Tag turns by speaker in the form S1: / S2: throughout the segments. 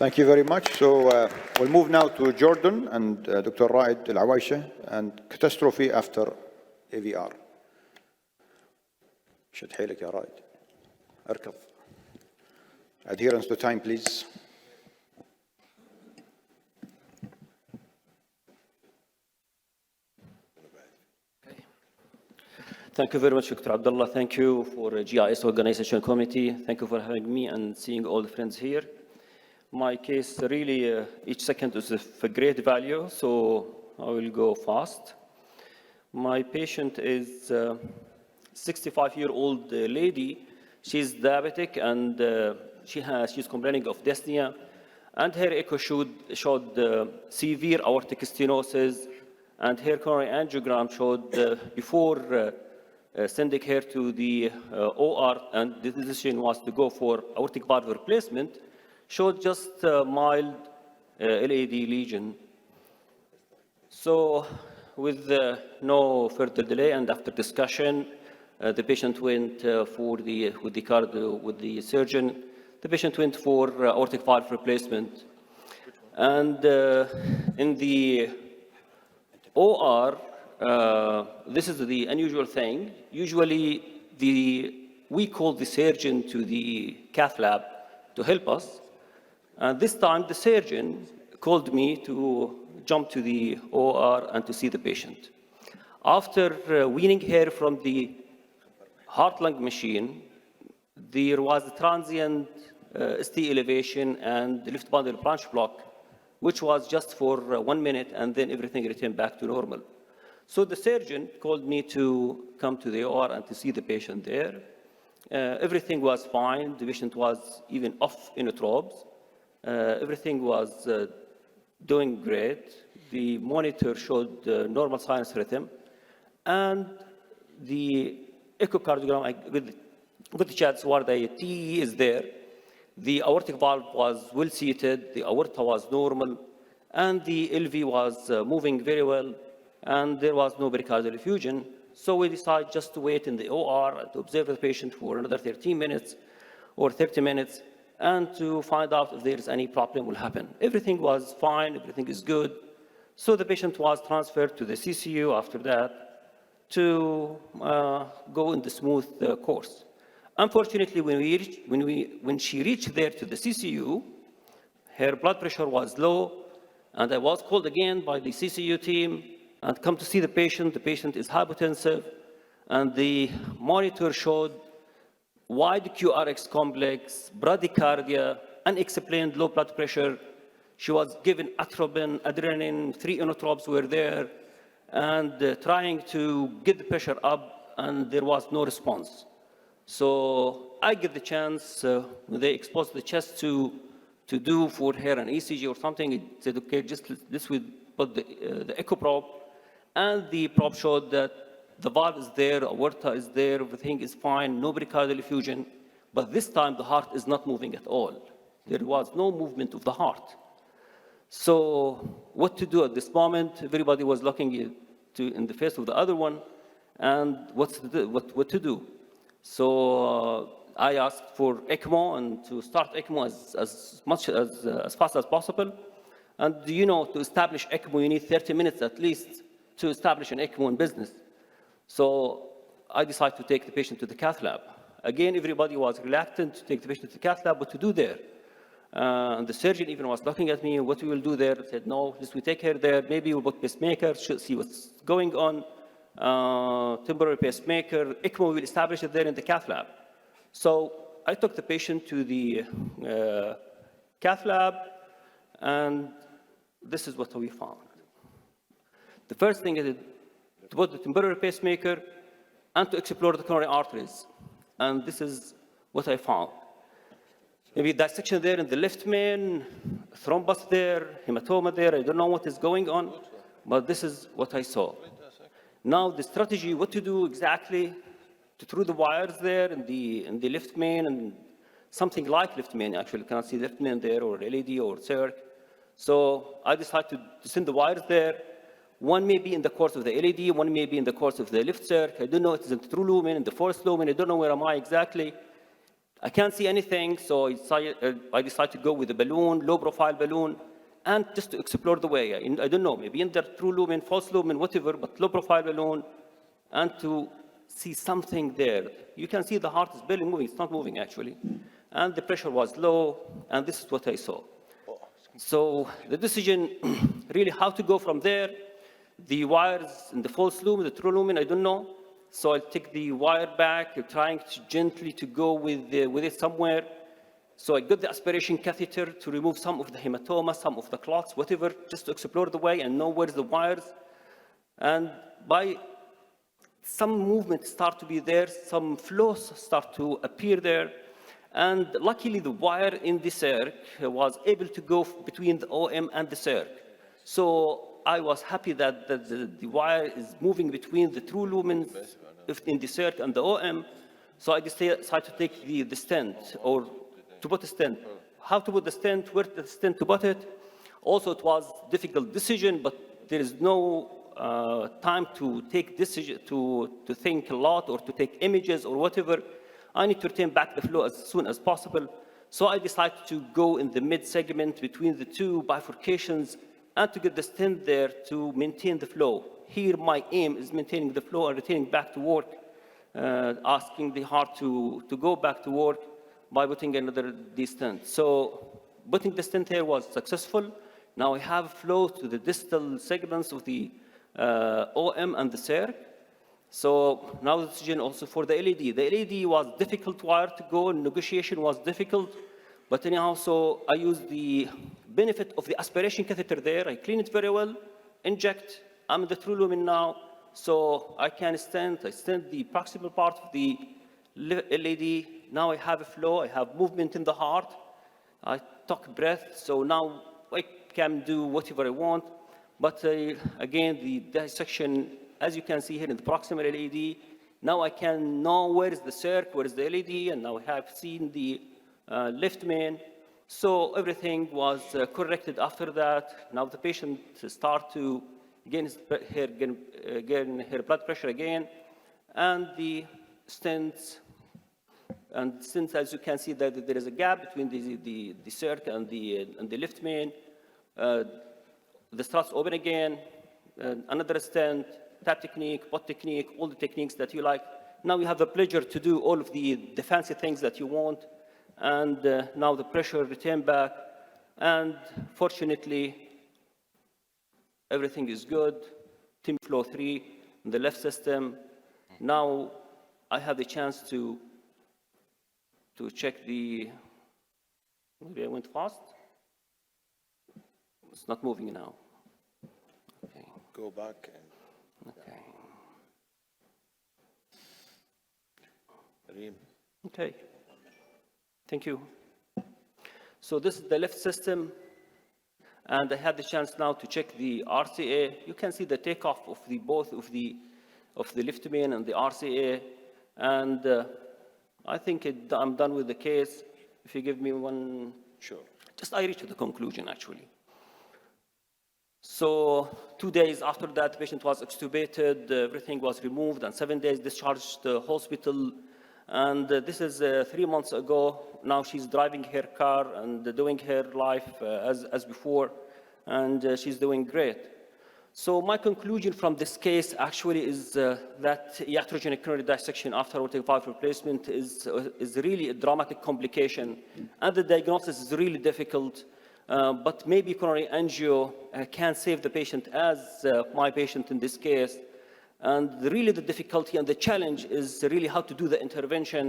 S1: Thank you very much. So we'll move now to Jordan and Dr. Raed Alawaisheh and catastrophe after AVR. شد حيلك يا رائد. اركض. Adherence to time, please.
S2: Thank you very much, Dr. Abdullah. Thank you for GIS Organization Committee. Thank you for having me and seeing all the friends here. My case, really, each second is of a great value, so I will go fast. My patient is a 65-year-old lady. She's diabetic and she's complaining of dyspnea, and her echo showed severe aortic stenosis, and her coronary angiogram showed before sending her to the OR, and the decision was to go for aortic valve replacement, showed just a mild LAD lesion. So with no further delay and after discussion, the patient went with the surgeon. The patient went for aortic valve replacement. And in the OR, this is the unusual thing. Usually, we call the surgeon to the cath lab to help us. And this time, the surgeon called me to jump to the OR and to see the patient. After weaning her from the heart-lung machine, there was a transient ST elevation and the left bundle branch block, which was just for 1 minute, and then everything returned back to normal. So the surgeon called me to come to the OR and to see the patient there. Everything was fine. The patient was even off inotropes. Everything was doing great. The monitor showed normal sinus rhythm, and the echocardiogram with the chats where the TE is there. The aortic valve was well seated, the aorta was normal, and the LV was moving very well, and there was no pericardial effusion. So we decided just to wait in the OR to observe the patient for another 13 minutes or 30 minutes and to find out if there is any problem will happen. Everything was fine, everything is good. So the patient was transferred to the CCU after that to go in the smooth course. Unfortunately, when she reached there to the CCU, her blood pressure was low, and I was called again by the CCU team and come to see the patient. The patient is hypotensive, and the monitor showed wide QRX complex, bradycardia, unexplained low blood pressure. She was given atropine, adrenaline, 3 inotropes were there, and trying to get the pressure up, and there was no response. So I get the chance, when they exposed the chest to do for her an ECG or something, it said, okay, just this will put the echo probe, and the probe showed that the valve is there, aorta is there, everything is fine, no pericardial effusion, but this time the heart is not moving at all. There was no movement of the heart. So what to do at this moment? Everybody was looking in the face of the other one, and what to do? So I asked for ECMO and to start ECMO as fast as possible. And you know, to establish ECMO, you need 30 minutes at least to establish an ECMO in business. So I decided to take the patient to the cath lab. Again, everybody was reluctant to take the patient to the cath lab, what to do there? And the surgeon even was looking at me, what we will do there? I said, no, just we take her there, maybe we'll put pacemaker, see what's going on. Temporary pacemaker, ECMO will establish it there in the cath lab. So I took the patient to the cath lab, and this is what we found. The first thing is to put the temporary pacemaker and to explore the coronary arteries. And this is what I found. Maybe dissection there in the left main, thrombus there, hematoma there. I don't know what is going on, but this is what I saw. Now the strategy, what to do exactly, to through the wires there in the left main, and something like left main actually, you cannot see left main there, or LED or CERC. So I decided to send the wires there. One may be in the course of the LED, one may be in the course of the left CERC. I don't know if it's in the true lumen, in the forest lumen, I don't know where am I exactly. I can't see anything, so I decided to go with a balloon, low-profile balloon, and just to explore the way. I don't know, maybe in the true lumen, false lumen, whatever, but low-profile balloon, and to see something there. You can see the heart is barely moving. It's not moving, actually. And the pressure was low, and this is what I saw. So the decision, really how to go from there, the wires in the false lumen, the true lumen, I don't know. So I'll take the wire back, trying to gently to go with it somewhere. So I got the aspiration catheter to remove some of the hematoma, some of the clots, whatever, just to explore the way and know where's the wires. And by some movement start to be there, some flows start to appear there. And luckily, the wire in the circ was able to go between the OM and the circ. So I was happy that the wire is moving between the true lumens in the circ and the OM. So I decided to take the stent, or to put a stent. How to put the stent, where the stent to put it. Also, it was a difficult decision, but there is no time to take decision, to think a lot or to take images or whatever. I need to return back the flow as soon as possible. So I decided to go in the mid-segment between the two bifurcations and to get the stent there to maintain the flow. Here, my aim is maintaining the flow and returning back to work, asking the heart to go back to work by putting another stent. So putting the stent here was successful. Now I have flow to the distal segments of the OM and the circ. So now the decision also for the LED. The LED was difficult wire to go, negotiation was difficult, but anyhow, so I used the benefit of the aspiration catheter there. I clean it very well, inject. I'm in the true lumen now, so I can stent. I stent the proximal part of the LED. Now I have a flow, I have movement in the heart. I took breath, so now I can do whatever I want. But again, the dissection, as you can see here in the proximal LED, now I can know where is the circ, where is the LED, and now I have seen the left main. So everything was corrected after that. Now the patient start to gain her blood pressure again, and the stents. And since, as you can see, that there is a gap between the circ and the left main, the struts open again, another stent, tap technique, pot technique, all the techniques that you like. Now you have the pleasure to do all of the fancy things that you want, and now the pressure return back, and fortunately, everything is good. Team flow 3 in the left system. Now I have the chance to check the, maybe I went fast. It's not moving now. Okay.
S3: Go back. And
S2: Okay.
S3: Reem.
S2: Okay. Thank you. So this is the left system, and I had the chance now to check the RCA. You can see the takeoff of both of the left main and the RCA, and I think I'm done with the case. If you give me one,
S3: Sure.
S2: just I reached the conclusion actually. So 2 days after that, the patient was extubated, everything was removed, and 7 days discharged to hospital. And this is 3 months ago. Now she's driving her car and doing her life as before, and she's doing great. So my conclusion from this case actually is that iatrogenic coronary dissection after aortic valve replacement is really a dramatic complication, and the diagnosis is really difficult. But maybe coronary angio can save the patient, as my patient in this case. And really the difficulty and the challenge is really how to do the intervention.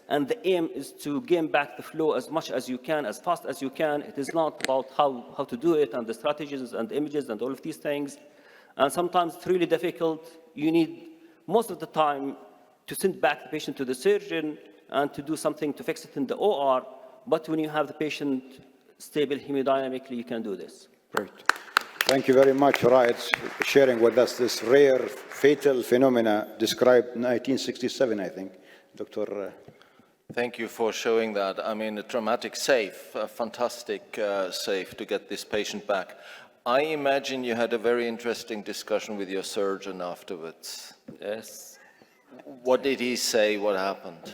S2: And the aim is to gain back the flow as much as you can, as fast as you can. It is not about how to do it and the strategies and the images and all of these things. And sometimes it's really difficult. You need, most of the time, to send back the patient to the surgeon and to do something to fix it in the OR. But when you have the patient stable hemodynamically, you can do this.
S1: Great. Thank you very much, Raed, sharing with us this rare fatal phenomena described in 1967, I think. Dr.
S3: Thank you for showing that. I mean, a dramatic save, a fantastic save to get this patient back. I imagine you had a very interesting discussion with your surgeon afterwards.
S2: Yes.
S3: What did he say? What happened?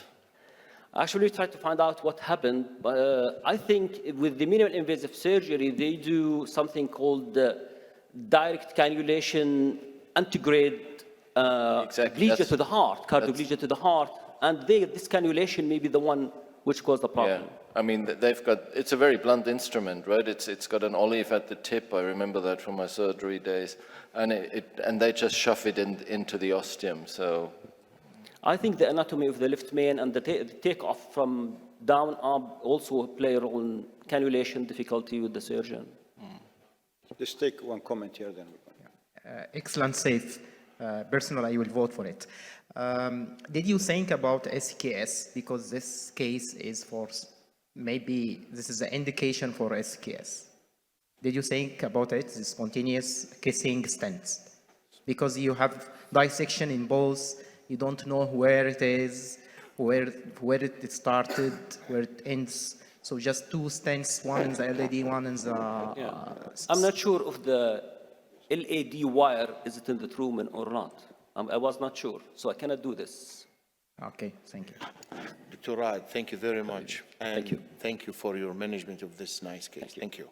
S2: Actually, try to find out what happened. But I think with the minimal invasive surgery, they do something called direct cannulation antegrade
S3: Exactly,
S2: bleeding
S3: that's-
S2: to the heart, cardiobleeding to the heart, and this cannulation may be the one which caused the problem.
S3: Yeah, I mean, they've got, it's a very blunt instrument, right? It's got an olive at the tip. I remember that from my surgery days. And and they just shove it into the ostium, so.
S2: I think the anatomy of the left main and the takeoff from down up also play a role in cannulation difficulty with the surgeon.
S1: Let's take one comment here, then.
S4: Excellent, safe. Personally, I will vote for it. Did you think about SKS? Because this case is for, maybe this is an indication for SKS. Did you think about it, the spontaneous kissing stents? Because you have dissection in both, you don't know where it is, where it started, where it ends. So just two stents, one in the LAD, one in the...
S2: I'm not sure if the LAD wire is it in the truman or not. I was not sure, so I cannot do this.
S4: Okay, thank you.
S5: Dr. Raed, thank you very much. And
S2: Thank you.
S5: thank you for your management of this nice case. Thank you.